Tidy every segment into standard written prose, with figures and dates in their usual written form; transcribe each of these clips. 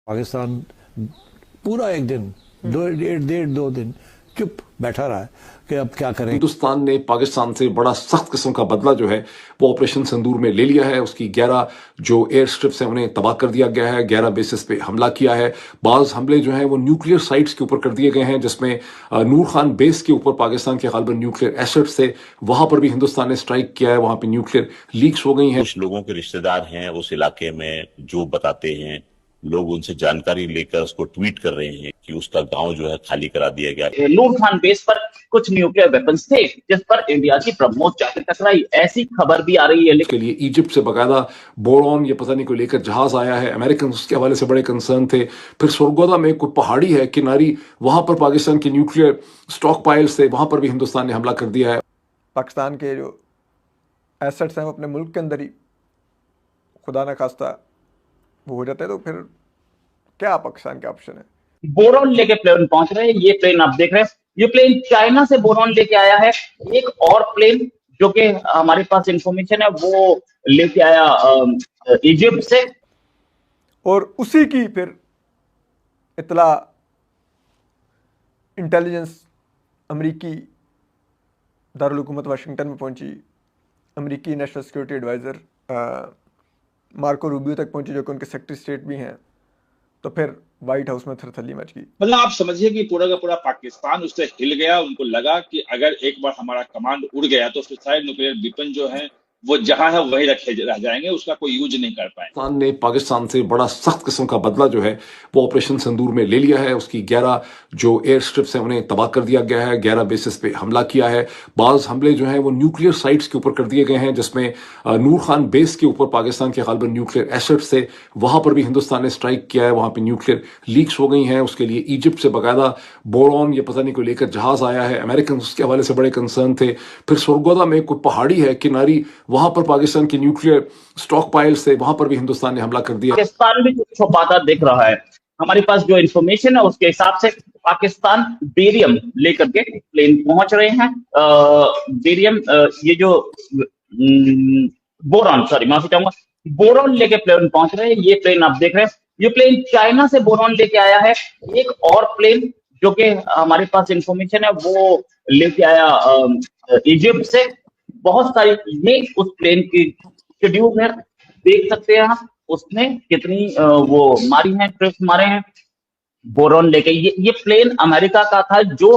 पाकिस्तान पूरा एक दिन डेढ़ दो दिन चुप बैठा रहा है कि अब क्या करें। हिंदुस्तान ने पाकिस्तान से बड़ा सख्त किस्म का बदला जो है वो ऑपरेशन सिंदूर में ले लिया है। उसकी 11 जो एयर स्ट्रिप्स हैं उन्हें तबाह कर दिया गया है। 11 बेसिस पे हमला किया है। बाज हमले जो हैं वो न्यूक्लियर साइट्स के ऊपर कर दिए गए हैं, जिसमें नूर खान बेस के ऊपर पाकिस्तान के गालिबन न्यूक्लियर एसेट्स थे, वहां पर भी हिंदुस्तान ने स्ट्राइक किया है। वहां पर न्यूक्लियर लीक्स हो गई हैं। कुछ लोगों के रिश्तेदार हैं उस इलाके में जो बताते हैं, लोग उनसे जानकारी लेकर उसको ट्वीट कर रहे हैं कि उसका गांव जो है खाली करा दिया गया। नूर खान बेस पर कुछ न्यूक्लियर वेपन्स थे जिस पर इंडिया की ब्रह्मोस जाकर टकराई, ऐसी खबर भी आ रही है। इसके लिए इजिप्ट से बकायदा बोरॉन ये पता नहीं कोई लेकर जहाज आया है। अमेरिकन उसके हवाले से बड़े कंसर्न थे। फिर सरगोदा में कोई पहाड़ी है किनारी, वहां पर पाकिस्तान के न्यूक्लियर स्टॉक पाइल्स थे, वहां पर भी हिंदुस्तान ने हमला कर दिया है। पाकिस्तान के जो एसेट्स हैं वो अपने मुल्क के अंदर ही खुदा न खास्ता वो हो जाते हैं, तो फिर क्या पाकिस्तान के ऑप्शन है? बोरॉन लेके प्लेन पहुंच रहे हैं। ये प्लेन आप देख रहे हैं, ये प्लेन चाइना से बोरॉन लेके आया है। एक और प्लेन जो कि हमारे पास इंफॉर्मेशन है वो लेके आया इजिप्ट से, और उसी की फिर इतला इंटेलिजेंस अमरीकी दारुल हुकूमत वाशिंगटन में पहुंची। अमरीकी national security adviser Marco Rubio तक पहुंची, जो कि उनके सेक्रेटरी स्टेट भी हैं। तो फिर व्हाइट हाउस में थरथली मच गई। मतलब आप समझिए कि पूरा का पूरा पाकिस्तान उससे हिल गया। उनको लगा कि अगर एक बार हमारा कमांड उड़ गया तो फिर सारे न्यूक्लियर वेपन जो है वो जहां है वही रखे रह जाएंगे, उसका कोई यूज नहीं कर पाएंगे। पाकिस्तान ने पाकिस्तान से बड़ा सख्त किस्म का बदला जो है वो ऑपरेशन सिंदूर में ले लिया है। उसकी 11 जो एयर स्ट्रिप्स हैं उन्हें तबाह कर दिया गया है। 11 बेसिस पे हमला किया है। बाज हमले जो हैं वो न्यूक्लियर साइट्स के ऊपर कर दिए गए हैं, जिसमें नूर खान बेस के ऊपर पाकिस्तान के गालिबन न्यूक्लियर एसेट्स थे, वहां पर भी हिंदुस्तान ने स्ट्राइक किया है। वहां पर न्यूक्लियर लीक्स हो गई हैं। उसके लिए इजिप्ट से बकायदा बोरॉन ये पता नहीं कोई लेकर जहाज आया है। अमेरिकन उसके हवाले से बड़े कंसर्न थे। फिर सरगोदा में कोई पहाड़ी है किनारी, वहां पर पाकिस्तान के न्यूक्लियर स्टॉक पाइल्स थे, वहां पर भी हिंदुस्तान ने हमला कर दिया। पाकिस्तान भी कुछ छुपाता दिख रहा है। हमारे पास जो इंफॉर्मेशन है उसके हिसाब से पाकिस्तान बेरियम लेकर के प्लेन पहुंच रहे हैं। बेरियम ये जो बोरॉन, सॉरी माफी चाहूंगा, बोरॉन लेके प्लेन पहुंच रहे हैं। ये प्लेन आप देख रहे हैं, ये प्लेन चाइना से बोरॉन लेके आया है। एक और प्लेन जो कि हमारे पास इंफॉर्मेशन है वो लेके आया इजिप्ट से। बहुत सारी ये उस प्लेन की शेड्यूल है, देख सकते हैं आप उसने कितनी वो मारी है, ट्रिप्स मारे हैं बोरॉन लेके। ये प्लेन अमेरिका का था जो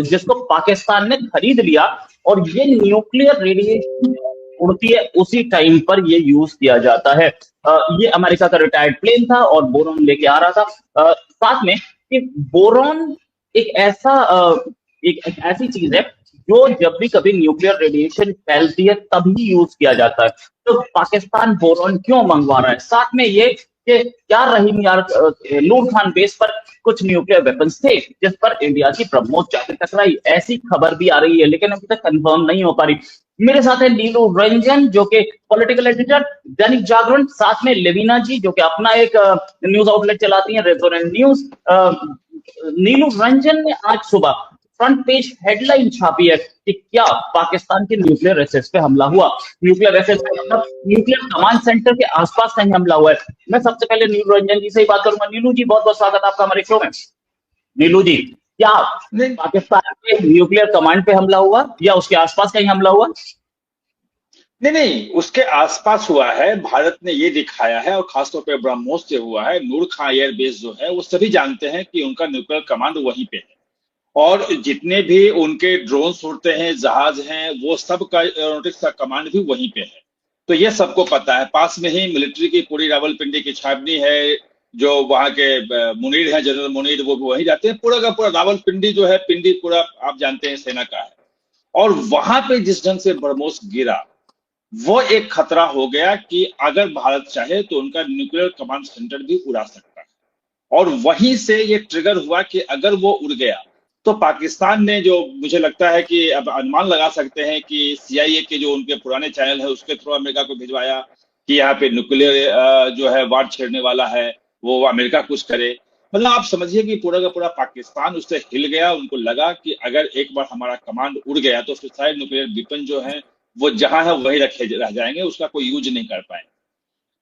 जिसको पाकिस्तान ने खरीद लिया, और ये न्यूक्लियर रेडिएशन उड़ती है उसी टाइम पर ये यूज किया जाता है। ये अमेरिका का रिटायर्ड प्लेन था और बोरॉन लेके आ रहा था। साथ में कि बोरॉन एक ऐसी चीज है जो जब भी कभी न्यूक्लियर रेडिएशन फैलती है तभी यूज किया जाता है। तो पाकिस्तान बोरॉन क्यों मंगवा रहा है? साथ में ये कि क्या रहीम यार नूर खान बेस पर कुछ न्यूक्लियर वेपन्स थे जिस पर इंडिया की ब्रह्मोस जाकर टकराई, ऐसी खबर भी आ रही है, लेकिन अभी तक कंफर्म नहीं हो पा रही। मेरे साथ है नीलू रंजन जो कि पॉलिटिकल एडिटर दैनिक जागरण, साथ में लेविना जी जो कि अपना एक न्यूज आउटलेट चलाती हैं, रेजोनेंट न्यूज। नीलू रंजन ने आज सुबह फ्रंट पेज हेडलाइन छापी है कि क्या पाकिस्तान के न्यूक्लियर एसेट्स पे हमला हुआ। न्यूक्लियर एसेट्स पे मतलब न्यूक्लियर कमांड सेंटर के आसपास कहीं हमला हुआ है। मैं सबसे पहले नीलू रंजन जी से ही बात करूंगा। नीलू जी बहुत बहुत स्वागत आपका हमारे शो में। नीलू जी, क्या पाकिस्तान के न्यूक्लियर कमांड पे हमला हुआ या उसके आसपास कहीं हमला हुआ? नहीं, उसके आसपास हुआ है। भारत ने ये दिखाया है, और खासतौर पर ब्रह्मोस से हुआ है। नूर खान एयरबेस जो है वो सभी जानते हैं कि उनका न्यूक्लियर कमांड वहीं पे है, और जितने भी उनके ड्रोन उड़ते हैं, जहाज हैं, वो सब का एरोनॉटिक्स का कमांड भी वहीं पे है। तो ये सबको पता है। पास में ही मिलिट्री की पूरी रावलपिंडी की छावनी है, जो वहां के मुनीर है, जनरल मुनीर, वो वहीं जाते हैं। पूरा का पूरा रावलपिंडी जो है, पिंडी पूरा आप जानते हैं सेना का है। और वहां पे जिस ढंग से ब्रह्मोस गिरा, वो एक खतरा हो गया कि अगर भारत चाहे तो उनका न्यूक्लियर कमांड सेंटर भी उड़ा सकता है। और वहीं से ये ट्रिगर हुआ कि अगर वो उड़ गया तो पाकिस्तान ने, जो मुझे लगता है कि अब अनुमान लगा सकते हैं कि CIA के जो उनके पुराने चैनल है उसके थ्रू अमेरिका को भिजवाया कि यहाँ पे न्यूक्लियर जो है वार छेड़ने वाला है, वो अमेरिका कुछ करे। मतलब आप समझिए कि पूरा का पूरा पाकिस्तान उससे हिल गया। उनको लगा कि अगर एक बार हमारा कमांड उड़ गया तो फिर सारे न्यूक्लियर वेपन जो है वो जहां है वही रखे रह जाएंगे, उसका कोई यूज नहीं कर पाएंगे।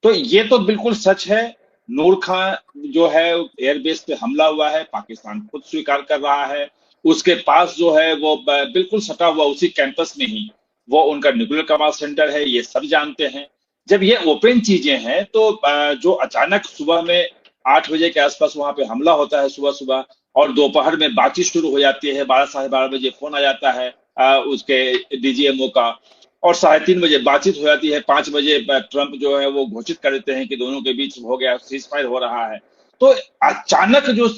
तो ये तो बिल्कुल सच है नूर खां जो है एयरबेस पे हमला हुआ है, पाकिस्तान खुद स्वीकार कर रहा है। उसके पास जो है वो बिल्कुल सटा हुआ उसी कैंपस में ही वो उनका न्यूक्लियर कमांड सेंटर है, ये सब जानते हैं। जब ये ओपन चीजें हैं तो जो अचानक सुबह में 8 बजे के आसपास वहां पे हमला होता है सुबह सुबह, और दोपहर में बातचीत शुरू हो जाती है, 12 साढ़े 12 बजे फोन आ जाता है उसके डीजीएमओ का, और 3:30 बजे बातचीत हो जाती है, 5 बजे ट्रंप जो है वो घोषित कर देते हैं कि दोनों के बीच हो गया, सीज फायर हो रहा है। तो अचानक जो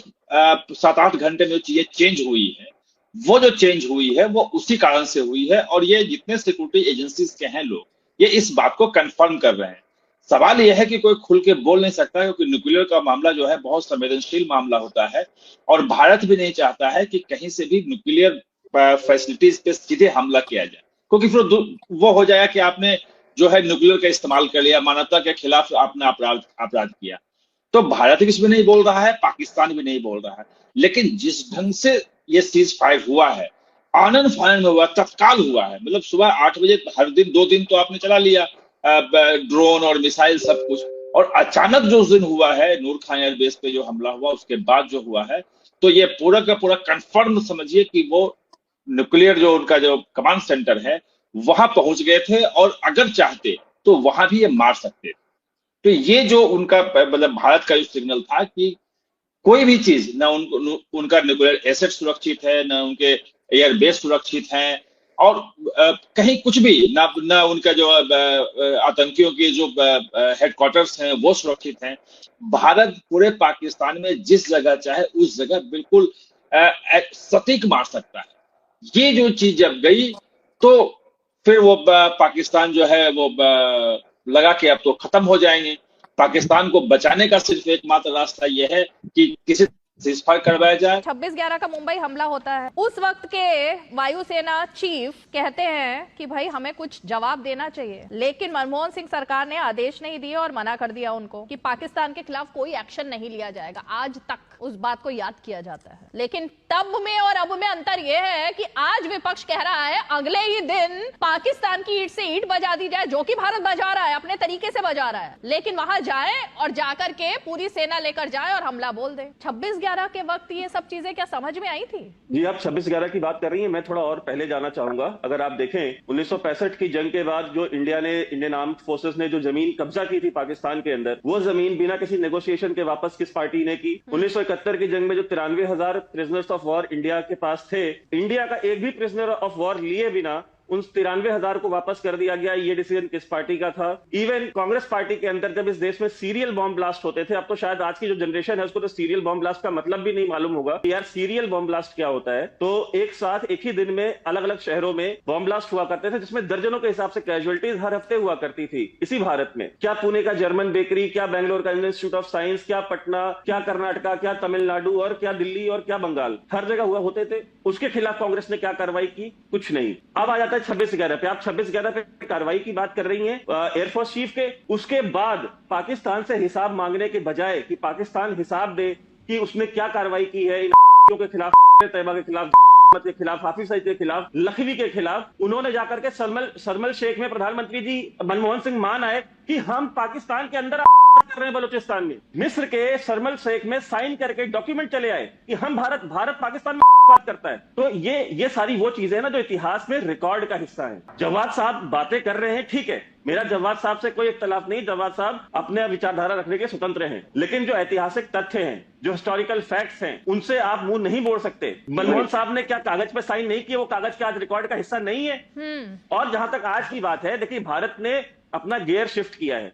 7-8 घंटे में चीजें चेंज हुई है, वो जो चेंज हुई है वो उसी कारण से हुई है। और ये जितने सिक्योरिटी एजेंसीज के हैं लोग, ये इस बात को कंफर्म कर रहे हैं। सवाल यह है कि कोई खुल के बोल नहीं सकता, क्योंकि न्यूक्लियर का मामला जो है बहुत संवेदनशील मामला होता है, और भारत भी नहीं चाहता है कि कहीं से भी न्यूक्लियर फैसिलिटीज पे सीधे हमला किया जाए, क्योंकि फिर वो हो जाएगा कि आपने जो है न्यूक्लियर का इस्तेमाल कर लिया, मानवता के खिलाफ आपने अपराध किया। तो भारत भी इसमें नहीं बोल रहा है, पाकिस्तान भी नहीं बोल रहा है। लेकिन जिस ढंग से ये सीज फायर हुआ है, आनन फानन में हुआ, तत्काल हुआ है, मतलब सुबह 8 बजे, हर दिन 2 दिन तो आपने चला लिया ड्रोन और मिसाइल सब कुछ, और अचानक जो उस दिन हुआ है नूर खां एयरबेस पे जो हमला हुआ, उसके बाद जो हुआ है, तो ये पूरा का पूरा कंफर्म समझिए कि वो न्यूक्लियर जो उनका जो कमांड सेंटर है वहां पहुंच गए थे, और अगर चाहते तो वहां भी ये मार सकते थे। तो ये जो उनका मतलब भारत का जो सिग्नल था कि कोई भी चीज ना उनका न्यूक्लियर एसेट सुरक्षित है, ना उनके एयरबेस सुरक्षित है, और कहीं कुछ भी ना उनका जो आतंकियों के जो हेडक्वार्टर्स हैं वो सुरक्षित हैं। भारत पूरे पाकिस्तान में जिस जगह चाहे उस जगह बिल्कुल सटीक मार सकता है। ये जो चीज जब गई तो फिर वो पाकिस्तान जो है वो लगा कि अब तो खत्म हो जाएंगे। पाकिस्तान को बचाने का सिर्फ एकमात्र रास्ता यह है कि किसी सीजफायर करवाया जाए। 26/11 का मुंबई हमला होता है, उस वक्त के वायुसेना चीफ कहते हैं कि भाई हमें कुछ जवाब देना चाहिए, लेकिन मनमोहन सिंह सरकार ने आदेश नहीं दिए और मना कर दिया उनको कि पाकिस्तान के खिलाफ कोई एक्शन नहीं लिया जाएगा। आज तक उस बात को याद किया जाता है, लेकिन तब में और अब में अंतर यह है कि आज विपक्ष कह रहा है अगले ही दिन पाकिस्तान की ईंट से ईंट बजा दी जाए, जो कि भारत बजा रहा है, अपने तरीके से बजा रहा है, लेकिन वहां जाए और जाकर के पूरी सेना लेकर जाए और हमला बोल दे। 26/11 के वक्त ये सब चीजें क्या समझ में आई थी? जी, आप 26/11 की बात कर रही हैं, मैं थोड़ा और पहले जाना चाहूंगा। अगर आप देखें 1965 की जंग के बाद जो इंडियन आर्म्ड फोर्सेस ने जो जमीन कब्जा की थी पाकिस्तान के अंदर, वो जमीन बिना किसी नेगोशिएशन के वापस किस पार्टी ने की? 1971 की जंग में जो 93,000 प्रिजनर्स ऑफ वॉर इंडिया के पास थे, इंडिया का एक भी प्रिजनर ऑफ वॉर लिए बिना उन 93,000 को वापस कर दिया गया। ये डिसीजन किस पार्टी का था? इवन कांग्रेस पार्टी के अंदर जब इस देश में सीरियल बॉम्ब ब्लास्ट होते थे, अब तो शायद आज की जो जनरेशन है उसको तो सीरियल बॉम्ब ब्लास्ट का मतलब भी नहीं मालूम होगा यार सीरियल बॉम्ब ब्लास्ट क्या होता है। तो एक साथ एक ही दिन में अलग अलग शहरों में बॉम्ब ब्लास्ट हुआ करते थे, जिसमें दर्जनों के हिसाब से कैजुअलिटीज हर हफ्ते हुआ करती थी इसी भारत में। क्या पुणे का जर्मन बेकरी, क्या बेंगलोर का इंडियन इंस्टीट्यूट ऑफ साइंस, क्या पटना, क्या कर्नाटका, क्या तमिलनाडु, और क्या दिल्ली, और क्या बंगाल, हर जगह हुआ होते थे। उसके खिलाफ कांग्रेस ने क्या कार्रवाई की? कुछ नहीं। अब आ जाता है 26/11 पे। आप 26/11 पे कार्रवाई की बात कर रही हैं एयरफोर्स चीफ के। उसके बाद पाकिस्तान से हिसाब मांगने के बजाय कि पाकिस्तान हिसाब दे कि उसने क्या कार्रवाई की है इन के खिलाफ, तैयबा के खिलाफ, के खिलाफ, हाफिज सईद के खिलाफ, लखवी के खिलाफ, उन्होंने जाकर के शर्मल शेख में प्रधानमंत्री जी मनमोहन सिंह मान आए कि हम पाकिस्तान के अंदर कर रहे हैं बलूचिस्तान में। मिस्र के शर्मल शेख में साइन करके डॉक्यूमेंट चले आए कि हम भारत पाकिस्तान में बात करता है। तो ये सारी वो चीजें ना जो इतिहास में रिकॉर्ड का हिस्सा है। जवाद साहब बातें कर रहे हैं, ठीक है, मेरा जवाद साहब से कोई इख्तलाफ नहीं, जवाद साहब अपने विचारधारा रखने के स्वतंत्र हैं, लेकिन जो ऐतिहासिक तथ्य हैं, जो हिस्टोरिकल फैक्ट्स हैं, उनसे आप मुंह नहीं बोल सकते। मनमोहन साहब ने क्या कागज पे साइन नहीं किए? वो कागज के आज रिकॉर्ड का हिस्सा नहीं है। और जहां तक आज की बात है, देखिए भारत ने अपना गियर शिफ्ट किया है।